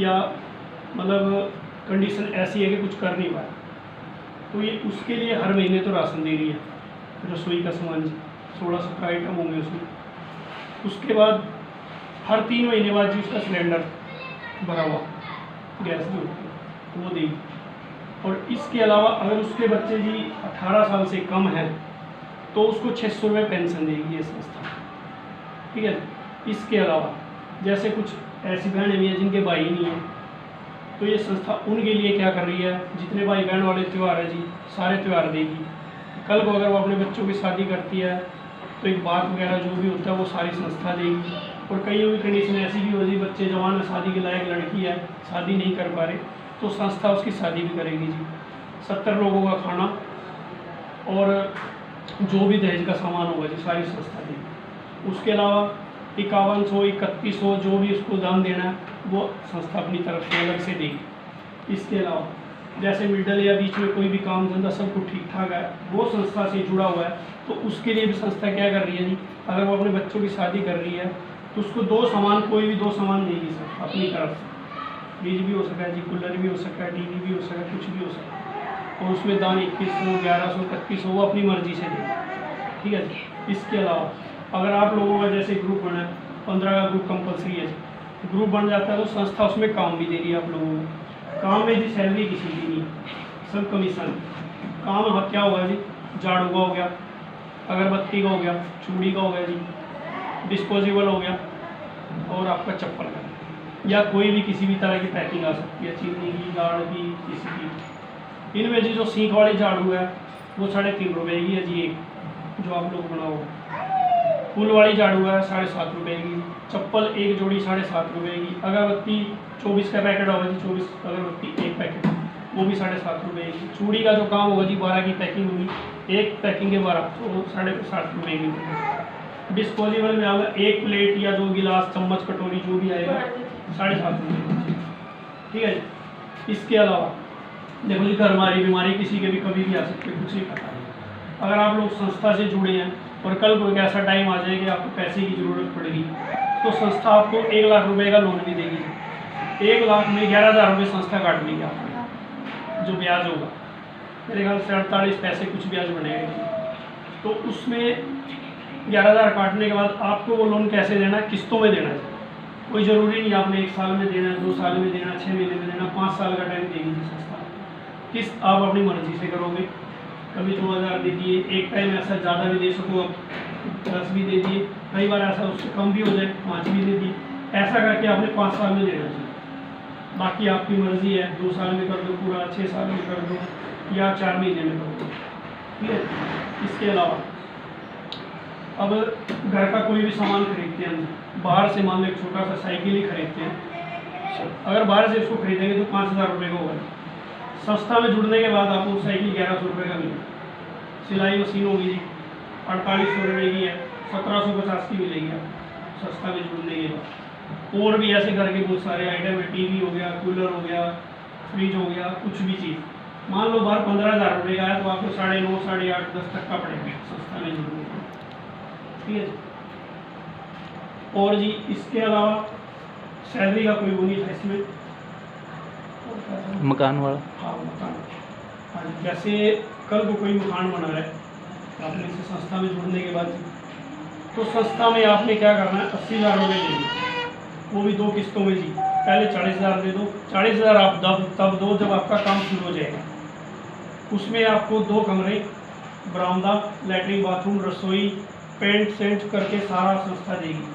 या मतलब कंडीशन ऐसी है कि कुछ कर नहीं पाए, तो ये उसके लिए हर महीने तो राशन दे रही है, रसोई का सामान जी 16-17 आइटम होंगे उसमें। उसके बाद हर 3 महीने बाद जी उसका सिलेंडर भरा हुआ गैस जो होती है तो वो देगी। और इसके अलावा अगर उसके बच्चे जी 18 साल से कम हैं तो उसको 600 रुपये पेंशन देगी ये संस्था, ठीक है। इसके अलावा जैसे कुछ ऐसी बहनें भी हैं जिनके भाई नहीं हैं, तो ये संस्था उनके लिए क्या कर रही है, जितने भाई बहन वाले त्यौहार है जी सारे त्यौहार देगी। कल को अगर वो अपने बच्चों की शादी करती है तो एक बात वगैरह जो भी होता है वो सारी संस्था देगी। और कई भी कंडीशन ऐसी भी हो जी, बच्चे जवान है, शादी के लायक लड़की है, शादी नहीं कर पा रहे, तो संस्था उसकी शादी भी करेगी जी। 70 लोगों का खाना और जो भी दहेज का सामान होगा जी सारी संस्था देगी। उसके अलावा 5100, 3100 जो भी उसको दान देना है वो संस्था अपनी तरफ से अलग से देगी। इसके अलावा जैसे मिडल या बीच में कोई भी काम धंधा सब कुछ ठीक ठाक है, वो संस्था से जुड़ा हुआ है, तो उसके लिए भी संस्था क्या कर रही है जी, अगर वो अपने बच्चों की शादी कर रही है तो उसको 2 सामान, कोई भी 2 सामान देगी संस्था अपनी तरफ से। फ्रिज भी हो सकता है जी, कूलर भी हो सकता है, टीवी भी हो सकता है, कुछ भी हो सकता है। और उसमें दान 2100, 1100, 3100 वो अपनी मर्जी से देगी, ठीक है जी। इसके अलावा अगर आप लोगों का जैसे ग्रुप बना है, 15 का ग्रुप कंपलसरी है, ग्रुप बन जाता है तो संस्था उसमें काम भी दे रही है आप लोगों को। काम में जी सैलरी किसी की नहीं, सब कमीशन। काम क्या होगा जी, झाड़ू का हो गया, अगरबत्ती का हो गया, चूड़ी का हो गया जी, डिस्पोजेबल हो गया, और आपका चप्पल का, या कोई भी किसी भी तरह की पैकिंग आ सकती है, चीनी की, दाल की, किसी की। इनमें जी जो सीख वाली झाड़ू है वो 3.5 रुपये की है जी एक, जो आप लोग बनाओ। फूल वाली झाड़ू है 7.5 रुपये की, चप्पल एक जोड़ी 7.5 रुपये की, अगरबत्ती 24 का पैकेट होगा जी, 24 अगरबत्ती एक पैकेट, वो भी 7.5 रुपये की। चूड़ी का जो काम होगा जी 12 की पैकिंग होगी, एक पैकिंग के 12, तो 7.5 रुपये की। डिस्पोजेबल में आएगा एक प्लेट या जो गिलास, चम्मच, कटोरी जो भी आएगा 7.5 रुपये, ठीक है जी। इसके अलावा देखो जी, घर हमारी बीमारी किसी के भी कभी भी आ सकती है, कुछ नहीं पता है। अगर आप लोग संस्था से जुड़े हैं और कल को एक ऐसा टाइम आ जाए कि आपको पैसे की ज़रूरत पड़ेगी, तो संस्था आपको 1 लाख रुपए का लोन भी देगी। 1 लाख में 11,000 रुपये संस्था काट लेगी आपको, जो ब्याज होगा मेरे ख्याल से 48 पैसे कुछ ब्याज बनेगा। तो उसमें 11,000 काटने के बाद आपको वो लोन कैसे देना है, किस्तों में देना है। कोई ज़रूरी नहीं आपने 1 साल में देना है, 2 साल में देना, 6 महीने में देना, 5 साल का टाइम देगी संस्था। किस्त आप अपनी मर्जी से करोगे, कभी 2000 दे दिए, एक टाइम ऐसा ज़्यादा भी दे सको, 10 भी दे दिए, कई बार ऐसा उससे कम भी हो जाए, 5 भी दे दिए, ऐसा करके आपने 5 साल में देना चाहिए। बाकी आपकी मर्जी है, 2 साल में कर दो पूरा, 6 साल में कर दो, या 4 महीने में कर दो, ठीक है। इसके अलावा अब घर का कोई भी सामान खरीदते हैं हम, बाहर से मान लो एक छोटा सा साइकिल ही खरीदते हैं, अगर बाहर से उसको खरीदेंगे तो 5,000 रुपये का होगा। संस्था में जुड़ने के बाद आपको साइकिल 1100 रुपये का मिलेगा। सिलाई मशीन होगी जी 4800 रुपये की है, 1750 की मिलेगी आपको संस्था में जुड़ने के बाद। और भी ऐसे करके बहुत सारे आइटम है, टीवी हो गया, कूलर हो गया, फ्रिज हो गया, कुछ भी चीज़। मान लो बाहर 15,000 रुपये का है तो आपको 9.5, 8.5, 10 तक का पड़ेगा संस्था में जुड़ने के, ठीक है। और जी इसके अलावा सैलरी का कोई वो नहीं था इसमें। मकान वाला, हाँ मकान, हाँ जैसे कल को कोई मकान बना रहा है आपने इसे संस्था में जुड़ने के बाद, तो संस्था में आपने क्या करना है, 80,000 रुपये देंगे, वो भी 2 किस्तों में जी। पहले 40,000 दे दो, 40,000 आप तब दो जब आपका काम शुरू हो जाएगा। उसमें आपको 2 कमरे, बरामदा, लैट्रिन, बाथरूम, रसोई, पेंट सेंट करके सारा संस्था देगी।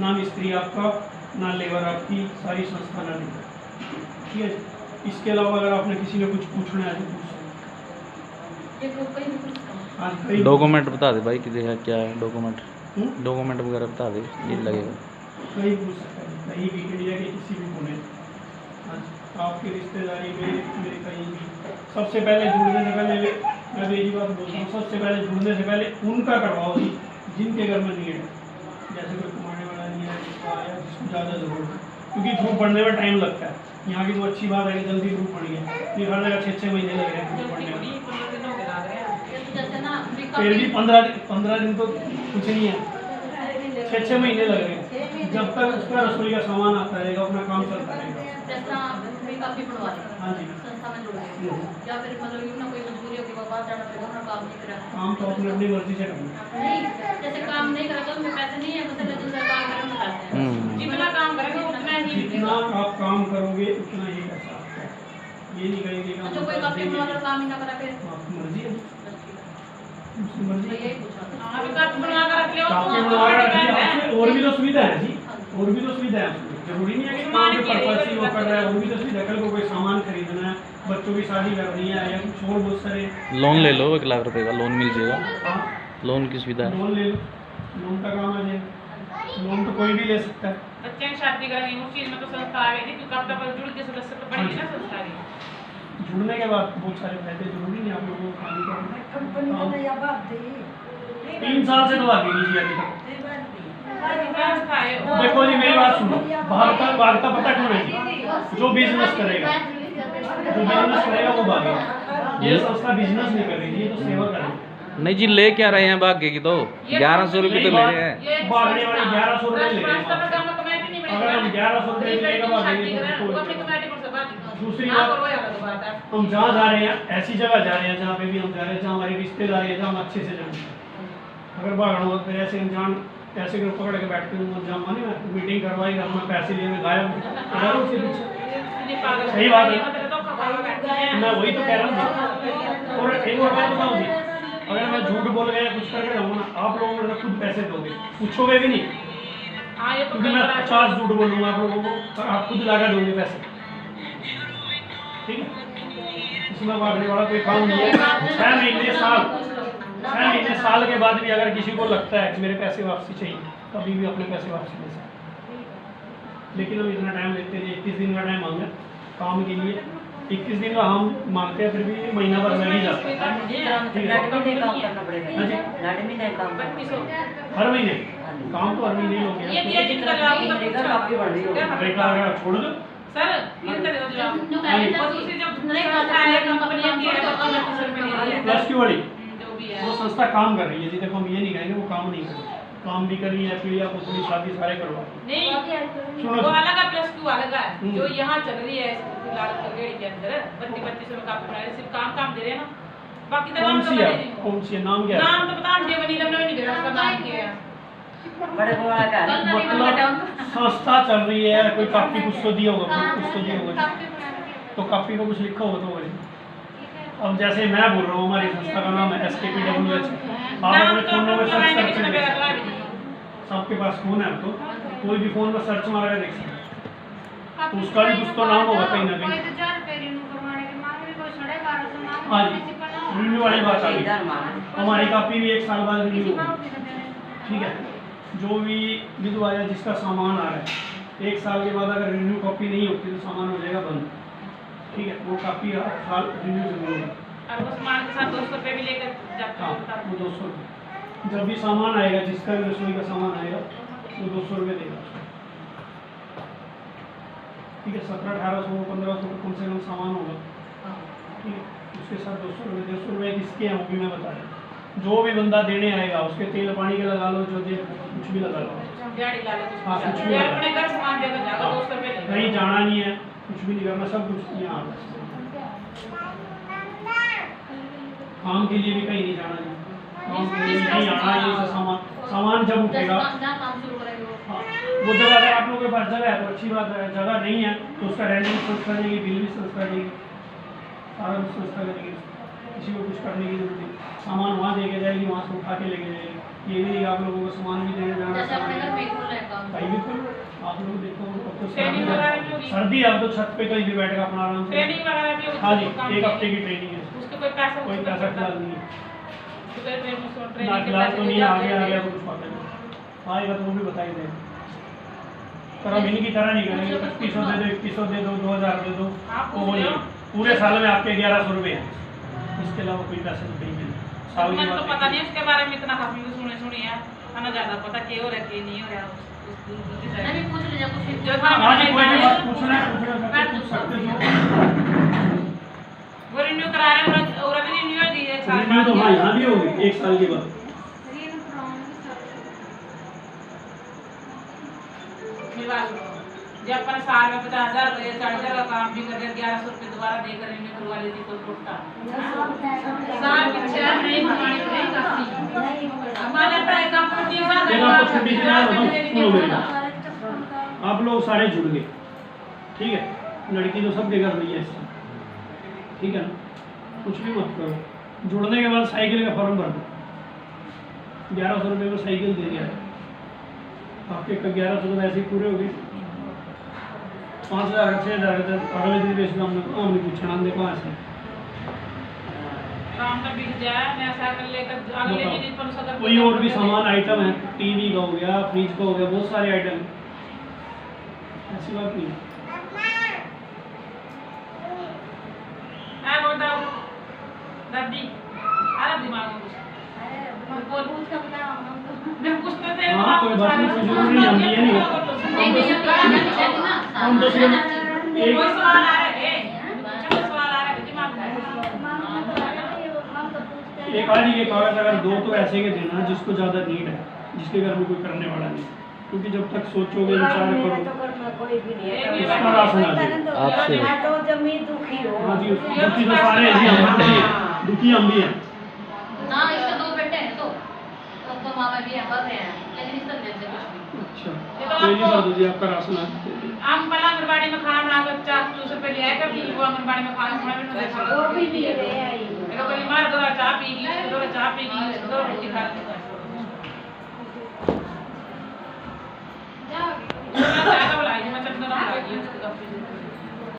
ना मिस्त्री आपका, ना लेबर आपकी, सारी संस्था ना देगी, ठीक है। इसके अलावा अगर आपने किसी ने कुछ पूछना है तो पूछ, डॉक्यूमेंट बता दे भाई कि क्या है डॉक्यूमेंट, डॉक्यूमेंट वगैरह बता दे, ये लगेगा। कहीं पूछ सकता है, कहीं भी इंडिया के किसी भी कोने, आपकी रिश्तेदारी में, मेरे कहीं भी। सबसे पहले जुड़ने से पहले मैं मेरी बात बोलता हूँ, सबसे पहले जुड़ने से पहले उनका करवाओ जी जिनके घर में नीड है, जैसे कोई कमाने वाला नहीं है, जिसको ज़्यादा ज़रूरत है, क्योंकि ग्रुप बढ़ने में टाइम लगता है। यहाँ की तो अच्छी बात है कि जल्दी ग्रुप बढ़ गया, फिर हर जगह 6-6 महीने लग रहे हैं ग्रुप बढ़ने में, फिर भी 15 दिन तो कुछ नहीं है, 6-6 महीने लग रहे हैं। जब तक उसका रसोई का सामान आता रहेगा, अपना काम चलता रहेगा। जिस तरह कोई काफी बनवा ले हाँ जी। संस्था में जुड़ गए या फिर मतलब यूं ना कोई मजबूरी होगी बाहर जाना पड़ेगा अपना काम नहीं करा काम तो अपनी अपनी मर्जी से करना। नहीं जैसे काम नहीं करा तो उसमें पैसे नहीं है मतलब दूसरा काम करें तो पैसे हैं जितना काम करेंगे उतना ही जितना आप काम करोगे उतना ही पैसा आपका है। ये नहीं कहेंगे कि जो कोई काफी बनवा कर काम ही ना करा फिर आपकी मर्जी है, उसकी मर्जी है। यही पूछा था हाँ, अभी काफी बनवा कर रख लियो काफी बनवा के रखिए, आपसे और भी तो सुविधा है जी, और भी तो सुविधा है उसमें। जरूरी नहीं है कि काम के पर्पज से वो कर रहा है, और भी तो सुविधा। कल को कोई सामान खरीदना है, बच्चों की शादी करनी है या कुछ और बहुत सारे लोन ले लो, 1 लाख रुपए का लोन मिल जाएगा, हाँ, लोन की सुविधा है। लोन ले लो, लोन का काम आ जाएगा। लोन तो कोई भी ले सकता है। बच्चे की शादी करेंगे उस चीज में तो संस्था आ गई क्योंकि आपका पर जुड़ के सदस्य तो बनेगी ना संस्था की। जुड़ने के बाद बहुत सारे फायदे, जरूरी नहीं आप लोगों को काम करना। 3 साल से तो आगे लीजिए अभी तक। संस्था है वो- देखो जी मेरी बात सुनो, भागता पता कौन है जी? जो बिजनेस करेगा, जो बिजनेस करेगा वो भागेगा। ये संस्था बिजनेस नहीं कर रही, ये तो सेवा कर रही है। नहीं जी, ले क्या रहे हैं भाग्य की? तो 1100 रुपये तो ले रहे हैं। ये भागने वाले 1100 रुपये ले रहे हैं। संस्था में काम कमेटी नहीं बनी। अगर हम 1100 रुपये लेकर भागेंगे तो वो कोई अपनी कमेटी पर सभा दूसरी ना बात- करो या तो बात है। हम जहाँ जा रहे हैं ऐसी जगह जा रहे हैं जहाँ पे भी हम जा रहे हैं जहाँ हमारी रिश्तेदारी है, जहाँ हम अच्छे से जाएंगे। अगर भागना हो फिर ऐसे अनजान ऐसे को पकड़ के बैठते हैं, जहाँ माने मीटिंग करवाई, अपना पैसे लिए गायब अगर उसके पीछे। सही बात है, मैं वही तो कह रहा हूँ। और एक और बात बताऊँ जी, अगर मैं झूठ बोल गया कुछ करके रहूँगा ना, आप लोगों ने खुद पैसे दोगे, पूछोगे भी नहीं, हाँ ये तो क्योंकि मैं 50 झूठ बोलूँगा आप लोगों को और आप खुद लगा दोगे पैसे। ठीक है, इसमें भागने वाला कोई काम नहीं है। 6 महीने साल के बाद भी अगर किसी को लगता है कि मेरे पैसे वापसी चाहिए, कभी भी अपने पैसे वापसी ले सकते हैं। लेकिन हम इतना टाइम लेते हैं, 21 दिन का टाइम मांगे काम के लिए। 21 दिन का हम मांगते हैं, फिर भी महीना भर लग ही जाता है। हर महीने काम तो हर महीने ही हो ये गया। दिया जिनका जवाब छोड़ दो सर इनका दे दो जवाब। और दूसरी जब संस्था है कंपनी की है तो अलग किस्म में ले लिया प्लस की बड़ी जो भी है वो संस्था काम कर रही है जी। देखो हम ये नहीं कहेंगे वो काम नहीं कर रही, काम भी कर रही है, पीढ़िया पुतली शादी सारे करवा रही है। नहीं सुनो वो अलग है प्लस टू अलग है हम्म। जो यहाँ चल रही है फिलहाल रेडी के अंदर 32 में काफी बना सिर्फ काम दे रहे हैं ना बाकी तो कौन काम सी तो है, करे नहीं कौन सी है, नाम क्या है? नाम तो पता नहीं बनी लमने नहीं दे रहा उसका नाम क्या है मतलब संस्था चल रही है, कोई काफी कुछ तो दिया होगा, कुछ तो दिया होगा, तो काफी को कुछ लिखा होगा तो वही। अब जैसे मैं बोल रहा हूँ, हमारी संस्था का नाम है SKPWH। आप नाम अपने तो फोन में अपना सर्च मैंने करके किसी देख पे सकते अगला हैं। भी नहीं सबके पास फोन है तो कोई भी फोन में सर्च मार के देख सकते हैं, तो उसका भी कुछ तो नाम होगा कहीं ना कहीं। हाँ जी, रिन्यू वाली बात आ गई। हमारी कापी भी 1 साल बाद रिन्यू होगी। ठीक है, जो भी विधवा या जिसका सामान आ रहा है 1 साल के बाद अगर रिन्यू कॉपी नहीं होती तो सामान हो जाएगा बंद। ठीक है, वो कापी हर साल रिन्यू जरूर होगी। और उस सामान के साथ 200 रुपये भी लेकर जाते हाँ, हैं वो 200 रुपये। जब भी सामान आएगा, जिसका भी रसोई का सामान आएगा वो 200 रुपये देगा। ठीक है, 1700-1800 1500 का कम से कम सामान होगा। ठीक है, उसके साथ 200 रुपये किसके हैं वो भी मैं बता रहा हूँ। जो भी बंदा देने आएगा उसके तेल पानी के लगा लो, जो दे कुछ भी लगा लो। दिहाड़ी ला लो हाँ, कुछ भी या लगा अपने घर सामान देकर जाकर 200 रुपये ले कहीं जाना नहीं है, कुछ भी नहीं करना, सब कुछ यहाँ काम के लिए भी कहीं नहीं जाना है। काम के लिए नहीं आना है, ये सामान जब उठेगा। काम शुरू करेंगे वो हाँ, वो जगह अगर आप लोगों के पास जगह है तो अच्छी बात है, जगह नहीं है तो उसका रेंट भी संस्था देगी, बिल भी संस्था देगी, सारा कुछ संस्था करेगी। किसी को कुछ करने की जरूरत नहीं, सामान वहाँ दे के जाएगी, वहाँ से उठा के लेके जाएगी। ये भी नहीं आप लोगों को सामान भी देने जाना जैसे अपने घर में है। ही खोल रहे हैं काम भाई बिल्कुल, आप लोग देखो अब तो ट्रेनिंग वगैरह भी होगी। सर्दी है, अब तो छत पे कहीं भी बैठ के अपना आराम से। ट्रेनिंग वगैरह भी होगी हाँ जी, काम 1 की। हफ्ते की ट्रेनिंग है, उसके कोई पैसा कोई पैसा फिलहाल नहीं है। ट्रेनिंग ना फिलहाल तो नहीं, आगे आ गया तो कुछ बात नहीं आएगा तो वो भी बताई दें। पर हम इनकी तरह नहीं करेंगे 2500 दे दो, 2100 दे दो, 2000 दे दो, वो नहीं। पूरे साल में आपके 1100 रुपये हैं, इसके अलावा कोई पैसा नहीं मिलेगा साल के तो बाद। पता नहीं उसके बारे में इतना हम सुनी है ना ज्यादा पता क्या हो रहा है क्या नहीं हो रहा नहीं पूछ लीजिए कुछ जो हाँ जी, कोई भी बात पूछना है पूछ सकते हो। वो रिन्यू करा रहे हैं और अभी रिन्यू है जी 1 साल रिन्यू तो हाँ यहाँ भी होगी 1 साल के बाद। जब अपन साल में 50,000 रुपये 40,000 का काम भी कर 1100 रुपये दोबारा दे कर इन्हें करवा लेती तो टूटता साल पीछे नहीं बनवानी नहीं करती हमारे प्राय कंपनी देखो आपको छोटी सी बात बताऊं, सुनो मेरी बात। आप लोग सारे जुड़ गए, ठीक है, लड़की तो सब कर रही है इससे, ठीक है ना, कुछ भी मत करो। जुड़ने के बाद साइकिल का फॉर्म भर दो, 1100 रुपये में साइकिल दे दिया है आपके। 1100 तो वैसे ही पूरे हो गए, 5,000 6,000 अगले दिन बेच दो हमने पूछना देखो ऐसे काम का बिक जाए नया साइकिल लेकर अगले दिन पर सदर कोई और भी सामान आइटम है, टीवी का हो गया, फ्रिज का हो गया, बहुत सारे आइटम, ऐसी बात नहीं है। बताओ दादी आ दिमाग में कुछ मैं कुछ तो दे हाँ कोई बात नहीं, कोई जरूरी नहीं, हम ये नहीं हम तो सिर्फ एक कोई सवाल आ रहा है कुछ सवाल आ रहा है दिमाग में एक आदि के कागज अगर दो तो ऐसे के देना जिसको ज़्यादा नीड है, जिसके घर में कोई करने वाला नहीं, क्योंकि जब तक सोचोगे विचार करो उसका राशन आ जाएगा आपसे हाँ जी, दुखी तो सारे हैं जी, हम भी हैं, दुखी हम भी हैं। ना इसके 2 बेटे हैं तो मामा भी यहाँ कर रहे हैं लेकिन इस तरह से कुछ नहीं। अच्छा कोई नहीं बात जी, आपका राशन आ हम पहला आंगनबाड़ी में खाना बनाकर 400 रुपये ले आए कभी वो आंगनबाड़ी में खाना खाना भी नहीं वो भी नहीं रहे आई तो कभी मार दो चाय पी ली दो चाय पी ली दो रोटी खा ली